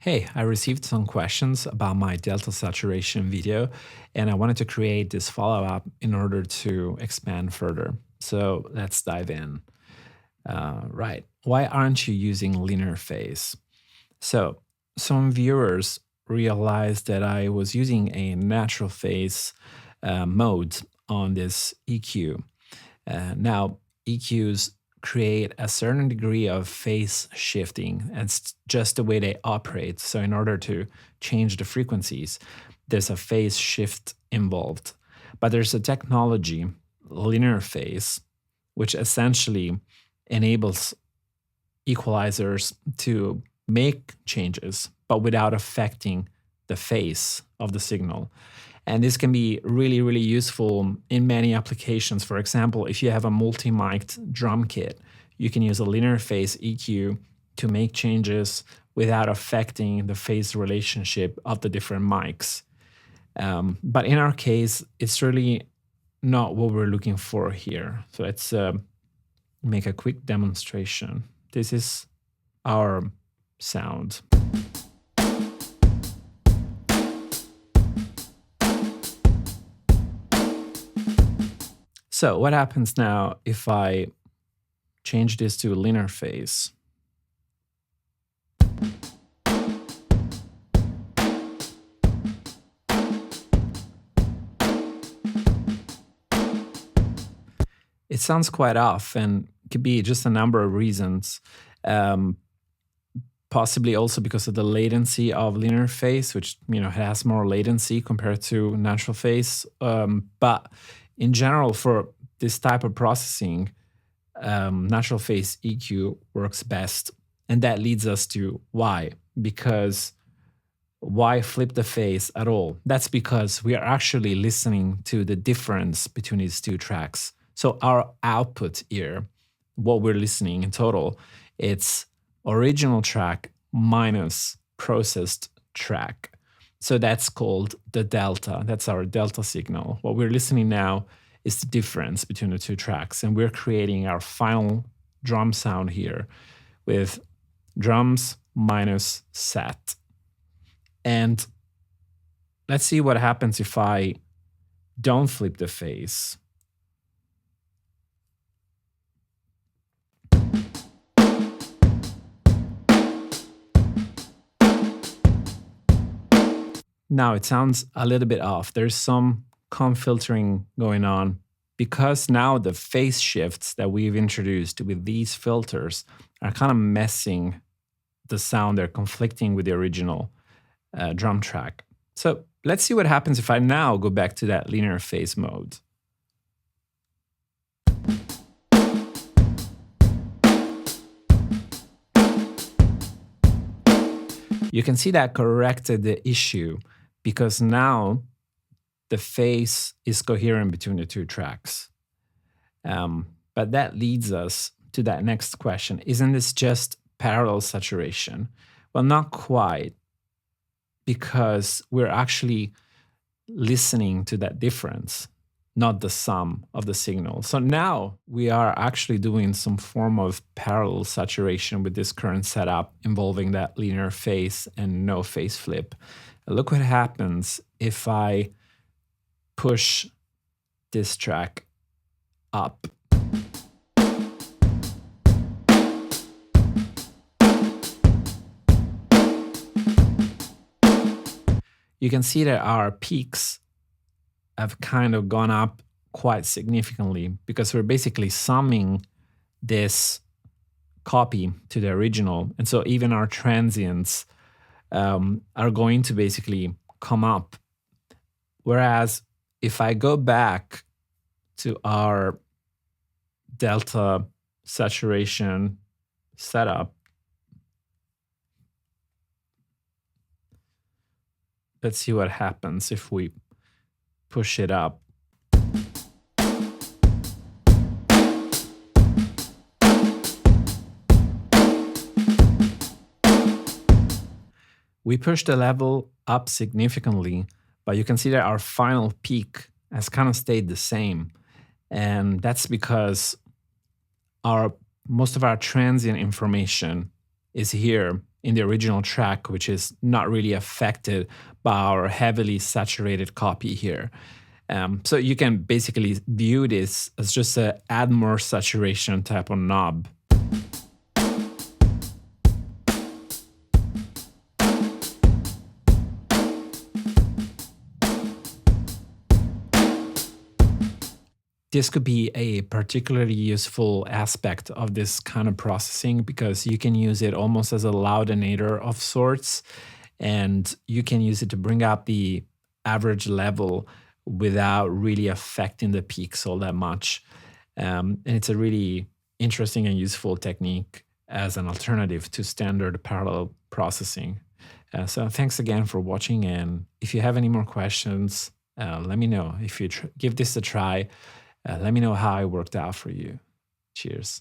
Hey, I received some questions about my delta saturation video, and I wanted to create this follow-up in order to expand further. So let's dive in. Right. Why aren't you using linear phase? So some viewers realized that I was using a natural phase mode on this EQ. Now, EQs create a certain degree of phase shifting. It's just the way they operate. So, in order to change the frequencies, there's a phase shift involved. But there's a technology, linear phase, which essentially enables equalizers to make changes, but without affecting the phase of the signal. And this can be really, really useful in many applications. For example, if you have a multi-mic'd drum kit, you can use a linear phase EQ to make changes without affecting the phase relationship of the different mics. But in our case, it's really not what we're looking for here. So let's make a quick demonstration. This is our sound. So what happens now if I change this to linear phase? It sounds quite off and could be just a number of reasons. Possibly also because of the latency of linear phase, which has more latency compared to natural phase. But in general, for this type of processing, natural phase EQ works best. And that leads us to why. Because why flip the phase at all? That's because we are actually listening to the difference between these two tracks. So our output here, what we're listening in total, it's original track minus processed track. So that's called the delta. That's our delta signal. What we're listening now is the difference between the two tracks. And we're creating our final drum sound here with drums minus set. And let's see what happens if I don't flip the phase. Now it sounds a little bit off. There's some comb filtering going on because now the phase shifts that we've introduced with these filters are kind of messing the sound. They're conflicting with the original drum track. So let's see what happens if I now go back to that linear phase mode. You can see that corrected the issue because now the phase is coherent between the two tracks. But that leads us to that next question. Isn't this just parallel saturation? Well, not quite, because we're actually listening to that difference, not the sum of the signal. So now we are actually doing some form of parallel saturation with this current setup involving that linear phase and no phase flip. Look what happens if I push this track up. You can see that our peaks have kind of gone up quite significantly because we're basically summing this copy to the original. And so even our transients are going to basically come up. Whereas if I go back to our delta saturation setup, let's see what happens if we push it up. We pushed the level up significantly, but you can see that our final peak has kind of stayed the same. And that's because most of our transient information is here in the original track, which is not really affected by our heavily saturated copy here. So you can basically view this as just a add more saturation type of knob. This could be a particularly useful aspect of this kind of processing because you can use it almost as a loudinator of sorts, and you can use it to bring up the average level without really affecting the peaks all that much. And it's a really interesting and useful technique as an alternative to standard parallel processing. So thanks again for watching, and if you have any more questions, let me know. If you give this a try, let me know how it worked out for you. Cheers.